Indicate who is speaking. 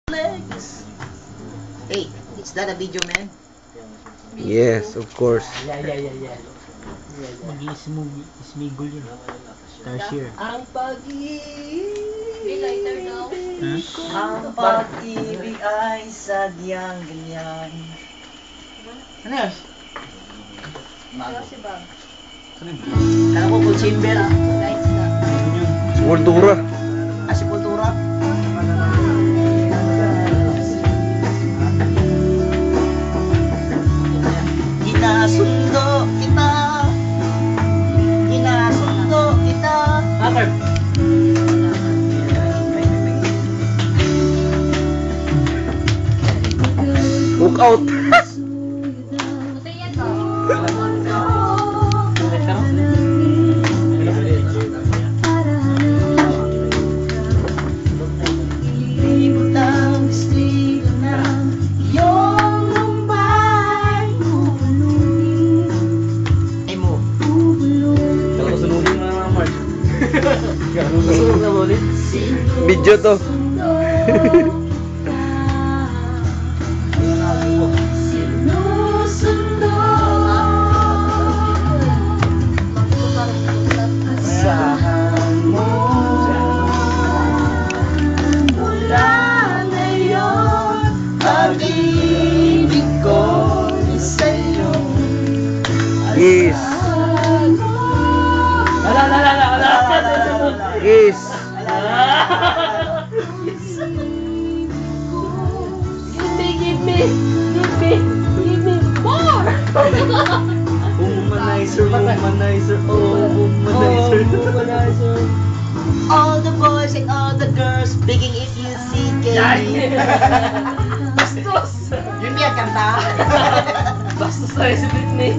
Speaker 1: Legs. Hey, is that a video, man?
Speaker 2: Yes, of course.
Speaker 3: Yeah. Mag-i-smigol yun. Tarsier.
Speaker 1: Ang pag-ibig.
Speaker 4: Lighter daw.
Speaker 1: Ang pag-ibig ay sadyang ganyan.
Speaker 3: Ano yun?
Speaker 4: Pero si Bob.
Speaker 1: Kala ko full chamber.
Speaker 4: Lights na.
Speaker 2: Moldura.
Speaker 1: Asipultura. Inasundo kita. Inasundo kita.
Speaker 3: Akard.
Speaker 2: Look out.
Speaker 4: Buti yan to.
Speaker 1: Libot ang destino ng iyong lumbay. Ay mo.
Speaker 3: Sunugin mo na Mark. Sunug na ulit.
Speaker 2: Video to.
Speaker 1: Sinusundo. Asahan mo. Mula ngayon, pag-ibig ko sa'yo.
Speaker 2: Yes.
Speaker 3: Ala.
Speaker 2: Yes.
Speaker 4: Give me more!
Speaker 3: Womanizer.
Speaker 1: All the boys and all the girls begging if you see gay.
Speaker 4: Bastos!
Speaker 1: Yun niya kanta.
Speaker 3: Bastos tayo si Britney.